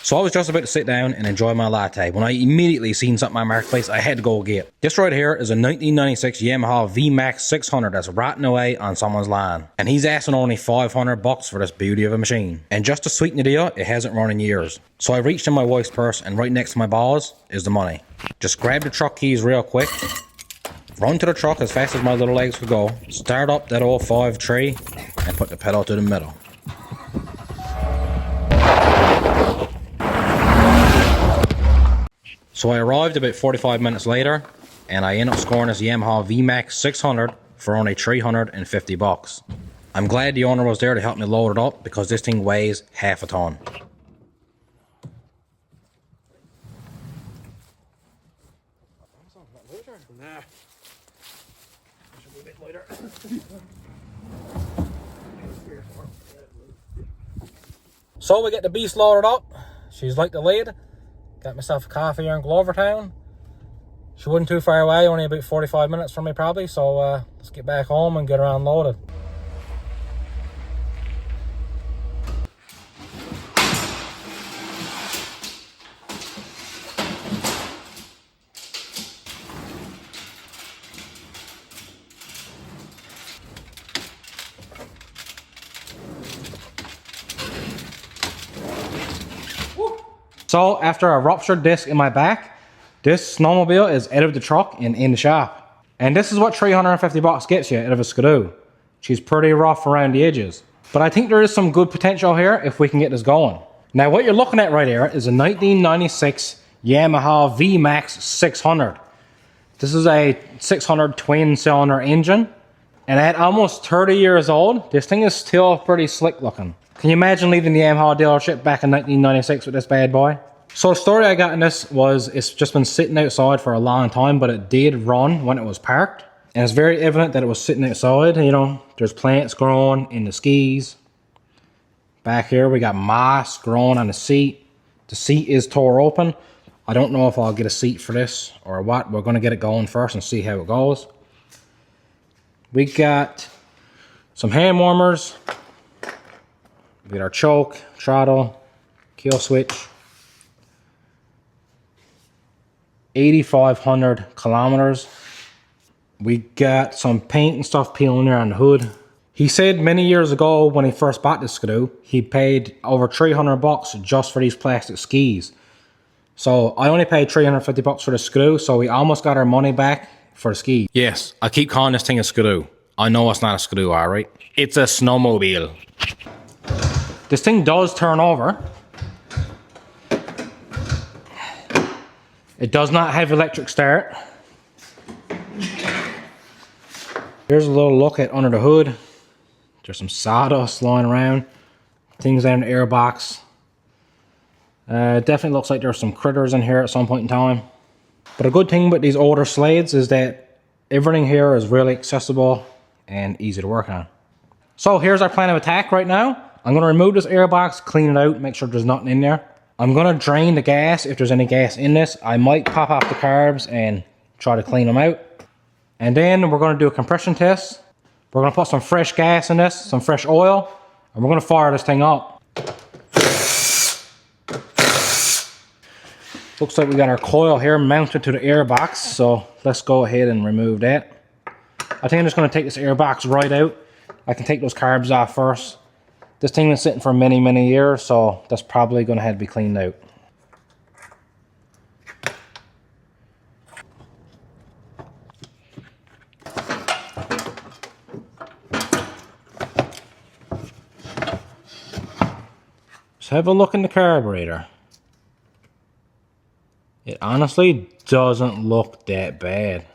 So I was just about to sit down and enjoy my latte when I immediately seen something on Marketplace I had to go get. This right here is a 1996 Yamaha VMAX 600 that's rotting away on someone's lawn. And he's asking only 500 bucks for this beauty of a machine. And just to sweeten the deal, it hasn't run in years. So I reached in my wife's purse and right next to my balls is the money. Just grab the truck keys real quick, run to the truck as fast as my little legs could go, start up that old 5.3 and put the pedal to the middle. So I arrived about 45 minutes later, and I ended up scoring this Yamaha VMAX 600 for only 350 bucks. I'm glad the owner was there to help me load it up because this thing weighs half a ton. So we get the beast loaded up. She's like the lead. Got myself a coffee here in Glovertown. She wasn't too far away, only about 45 minutes from me probably, so let's get back home and get her unloaded. So after a ruptured disc in my back, this snowmobile is out of the truck and in the shop. And this is what 350 bucks gets you out of a Skidoo. She's pretty rough around the edges. But I think there is some good potential here if we can get this going. Now what you're looking at right here is a 1996 Yamaha VMAX 600. This is a 600 twin cylinder engine. And at almost 30 years old, this thing is still pretty slick looking. Can you imagine leaving the Yamaha dealership back in 1996 with this bad boy? So the story I got in this was it's just been sitting outside for a long time, but it did run when it was parked. And it's very evident that it was sitting outside. You know, there's plants growing in the skis. Back here we got moss growing on the seat. The seat is tore open. I don't know if I'll get a seat for this or what. We're going to get it going first and see how it goes. We got some hand warmers. We got our choke, throttle, kill switch. 8,500 kilometers. We got some paint and stuff peeling there on the hood. He said many years ago when he first bought this Skidoo, he paid over 300 bucks just for these plastic skis. So I only paid 350 bucks for the Skidoo, so we almost got our money back for the ski. Yes, I keep calling this thing a Skidoo. I know it's not a Skidoo, alright? It's a snowmobile. This thing does turn over. It does not have electric start. Here's a little look at under the hood. There's some sawdust lying around. Things down in the airbox. Definitely looks like there's some critters in here at some point in time. But a good thing about these older Sleds is that everything here is really accessible and easy to work on. So here's our plan of attack right now. I'm going to remove this airbox, clean it out, make sure there's nothing in there. I'm going to drain the gas if there's any gas in this. I might pop off the carbs and try to clean them out. And then we're going to do a compression test. We're going to put some fresh gas in this, some fresh oil, and we're going to fire this thing up. Looks like we got our coil here mounted to the airbox, so let's go ahead and remove that. I think I'm just going to take this airbox right out. I can take those carbs off first. This thing was sitting for many, many years, so that's probably going to have to be cleaned out. Let's have a look in the carburetor. It honestly doesn't look that bad.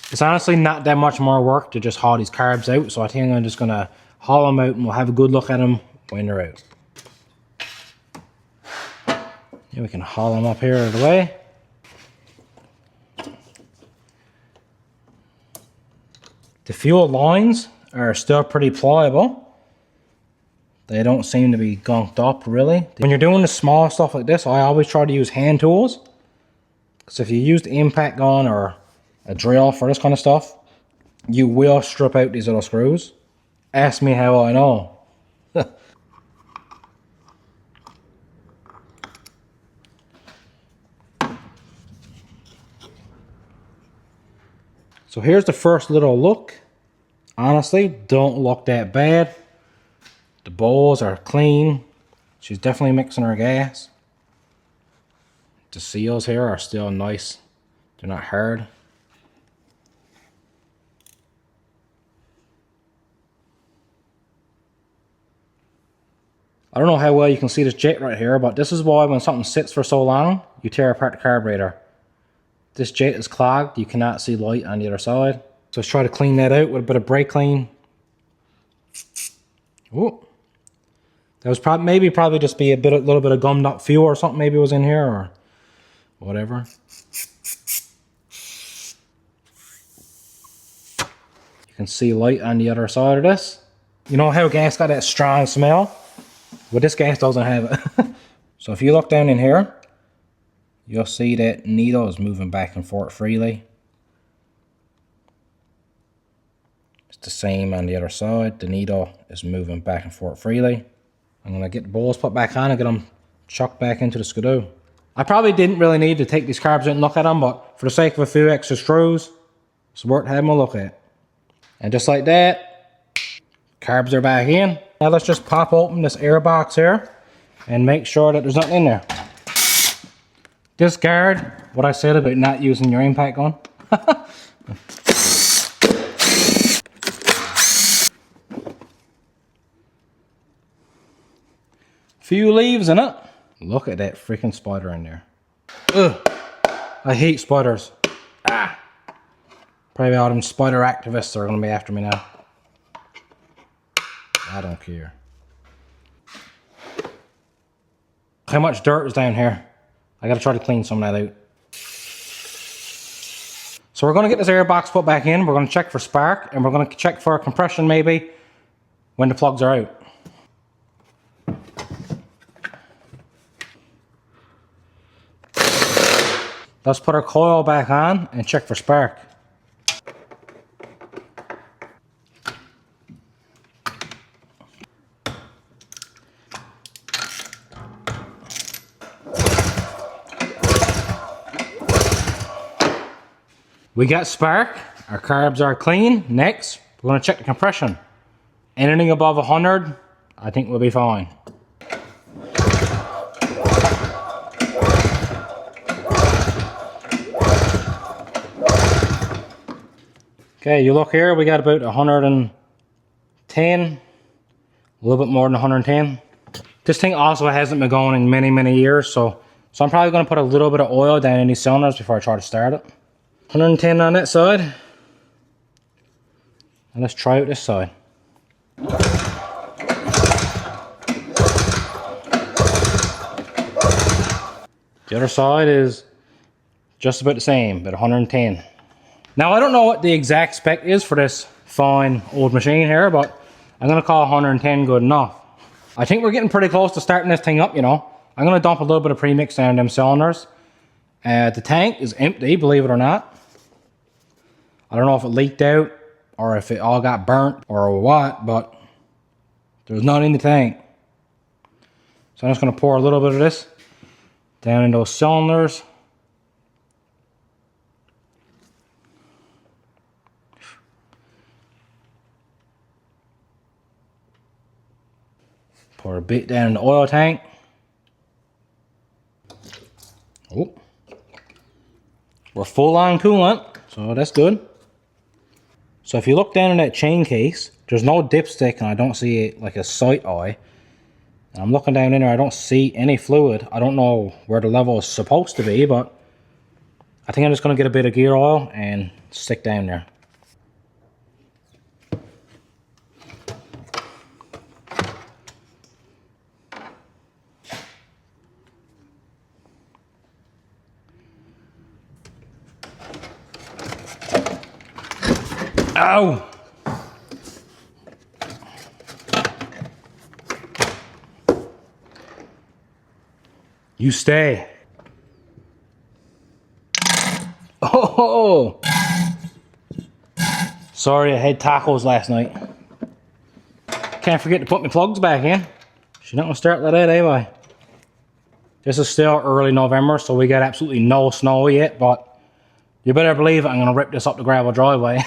It's honestly not that much more work to just haul these carbs out, so I think I'm just going to haul them out and we'll have a good look at them when they're out. Yeah, we can haul them up here out of the way. The fuel lines are still pretty pliable. They don't seem to be gunked up really. When you're doing the small stuff like this, I always try to use hand tools. Because if you use the impact gun or a drill for this kind of stuff, you will strip out these little screws. Ask me how I know. So here's the first little look. Honestly, don't look that bad. The bowls are clean. She's definitely mixing her gas. The seals here are still nice. They're not hard. I don't know how well you can see this jet right here, but this is why when something sits for so long, you tear apart the carburetor. This jet is clogged. You cannot see light on the other side. So let's try to clean that out with a bit of brake clean. Oh, that was probably just be a little bit of gummed up fuel or something maybe was in here or whatever. You can see light on the other side of this. You know how gas got that strong smell? Well, this gas doesn't have it. So if you look down in here, you'll see that needle is moving back and forth freely. It's the same on the other side. The needle is moving back and forth freely. I'm going to get the bowls put back on and get them chucked back into the skidoo. I probably didn't really need to take these carbs out and look at them, but for the sake of a few extra screws, it's worth having a look at. And just like that, carbs are back in. Now let's just pop open this air box here and make sure that there's nothing in there. Discard what I said about not using your impact gun. Few leaves in it. Look at that freaking spider in there. Ugh. I hate spiders. Ah. Probably all them spider activists are going to be after me now. I don't care. How much dirt is down here? I gotta try to clean some of that out. So we're gonna get this air box put back in. We're gonna check for spark and we're gonna check for compression maybe when the plugs are out. Let's put our coil back on and check for spark. We got spark, our carbs are clean. Next, we're gonna check the compression. Anything above 100, I think we'll be fine. Okay, you look here, we got about 110, a little bit more than 110. This thing also hasn't been going in many, many years, so I'm probably gonna put a little bit of oil down in these cylinders before I try to start it. 110 on that side. And let's try out this side. The other side is just about the same, about 110. Now I don't know what the exact spec is for this fine old machine here, but I'm gonna call 110 good enough. I think we're getting pretty close to starting this thing up, you know. I'm gonna dump a little bit of premix down them cylinders. The tank is empty, believe it or not. I don't know if it leaked out or if it all got burnt or what, but there's none in the tank. So I'm just going to pour a little bit of this down in those cylinders. Pour a bit down in the oil tank. Oh, we're full on coolant, so that's good. So if you look down in that chain case, there's no dipstick and I don't see it like a sight eye. And I'm looking down in there, I don't see any fluid. I don't know where the level is supposed to be, but I think I'm just going to get a bit of gear oil and stick down there. Ow! You stay. Oh! Sorry, I had tacos last night. Can't forget to put my plugs back in. She's not gonna start like that anyway. This is still early November, so we got absolutely no snow yet, but You better believe I'm gonna rip this up the gravel driveway.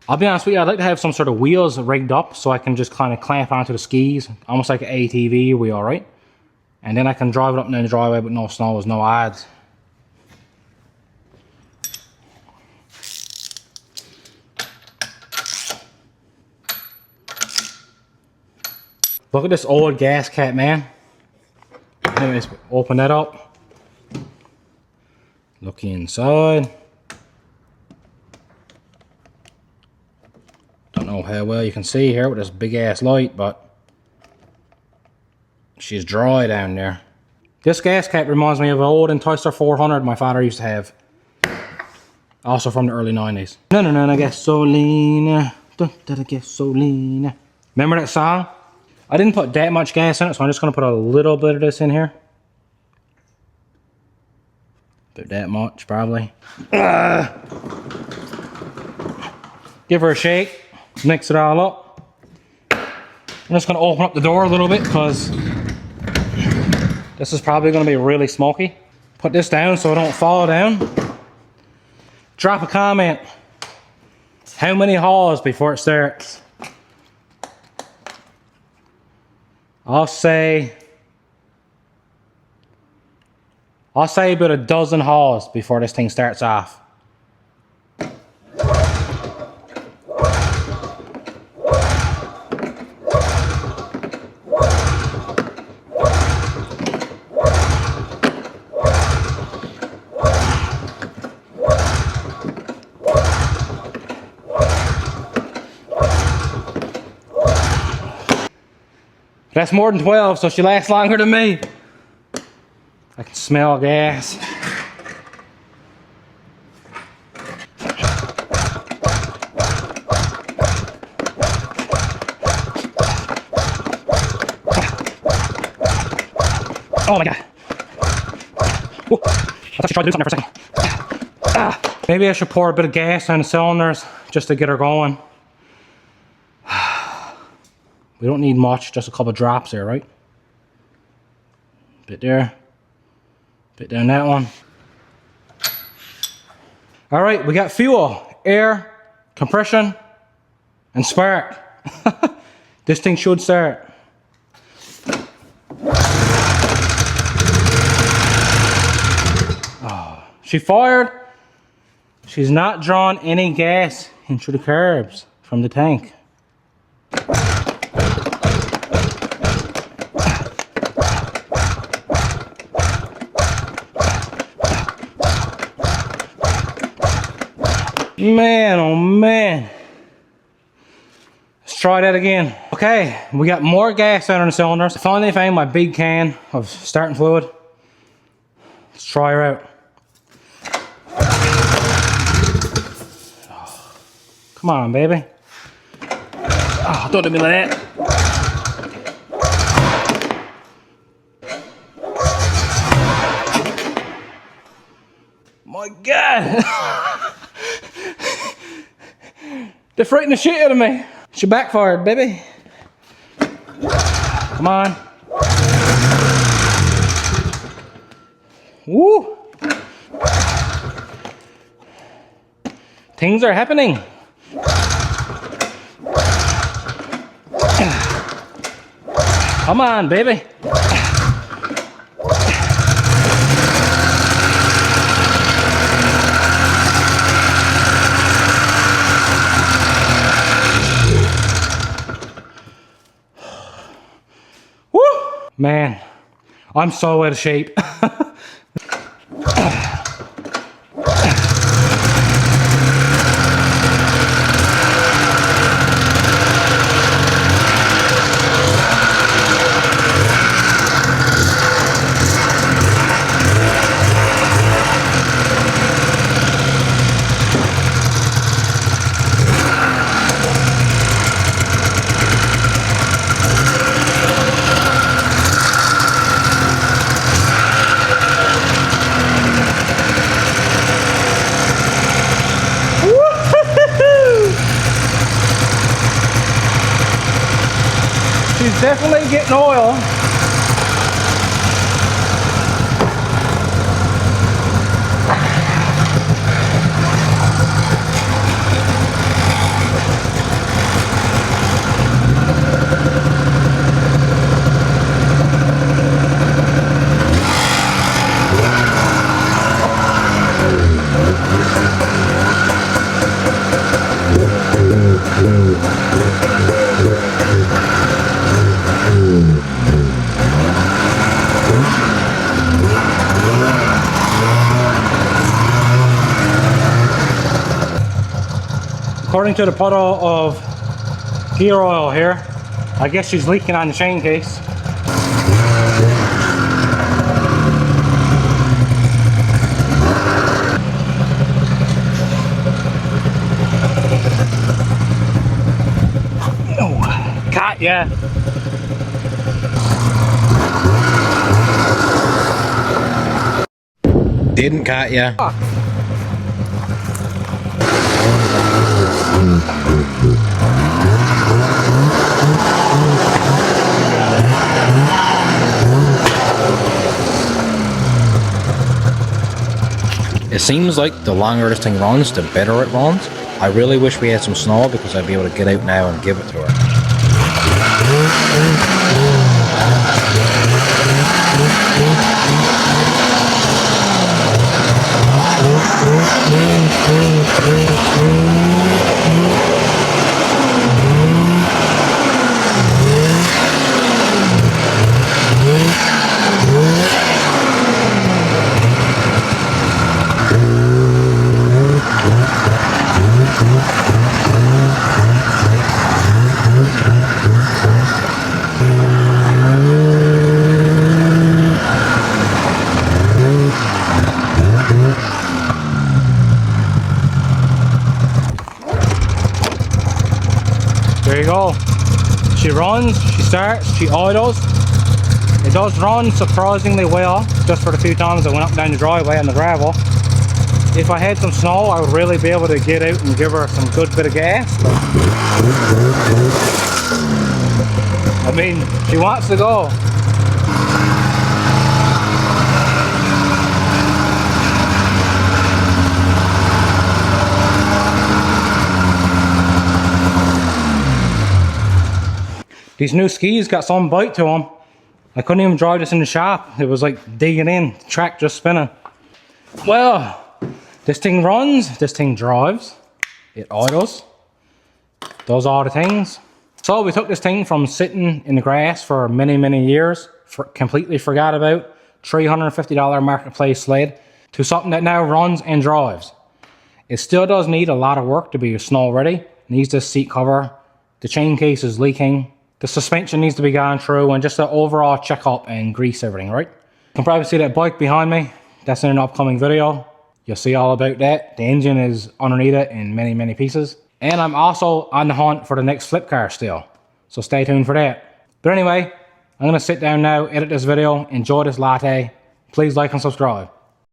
I'll be honest with you, I'd like to have some sort of wheels rigged up so I can just kind of clamp onto the skis, almost like an ATV wheel, right? And then I can drive it up and down the driveway with no snows, no ads. Look at this old gas cap, man. Anyways, open that up. Look inside. Don't know how well you can see here with this big ass light, but she's dry down there. This gas cap reminds me of an old Toyster 400 my father used to have. Also from the early 90s. No, gasolina. Gasolina. Remember that song? I didn't put that much gas in it, so I'm just going to put a little bit of this in here. About that much, probably. Give her a shake. Mix it all up. I'm just going to open up the door a little bit because this is probably going to be really smoky. Put this down so it don't fall down. Drop a comment. How many hauls before it starts? I'll say about a dozen hauls before this thing starts off. That's more than 12, so she lasts longer than me. I can smell gas. Oh my god. Whoa. I thought she tried to do something there for a second. Maybe I should pour a bit of gas on the cylinders just to get her going. We don't need much, just a couple drops there, right? Bit there. Bit down that one. All right, we got fuel, air, compression, and spark. This thing should start. Oh, she fired. She's not drawn any gas into the carbs from the tank. Man, oh man. Let's try that again. Okay, we got more gas out on the cylinders. I finally found my big can of starting fluid. Let's try her out. Oh, come on, baby. Oh, don't do me like that. My God. They're frightening the shit out of me. She backfired, baby. Come on. Woo. Things are happening. Come on, baby. Man, I'm so out of shape. She's definitely getting oil. According to the puddle of gear oil here, I guess she's leaking on the chain case. Oh, got ya. Didn't cut ya. It seems like the longer this thing runs, the better it runs. I really wish we had some snow because I'd be able to get out now and give it to her. There you go. She runs, she starts, she idles. It does run surprisingly well, just for the few times I went up and down the driveway on the gravel. If I had some snow, I would really be able to get out and give her some good bit of gas. I mean, she wants to go. These new skis got some bite to them. I couldn't even drive this in the shop. It was like digging in, the track just spinning. Well, this thing runs, this thing drives, it idles, does all the things. So we took this thing from sitting in the grass for many years, completely forgot about, $350 marketplace sled, to something that now runs and drives. It still does need a lot of work to be snow ready. It needs this seat cover, the chain case is leaking, the suspension needs to be gone through, and just an overall check up and grease everything, right? You can probably see that bike behind me. That's in an upcoming video. You'll see all about that. The engine is underneath it in many pieces. And I'm also on the hunt for the next flip car still. So stay tuned for that. But anyway, I'm gonna sit down now, edit this video, enjoy this latte. Please like and subscribe.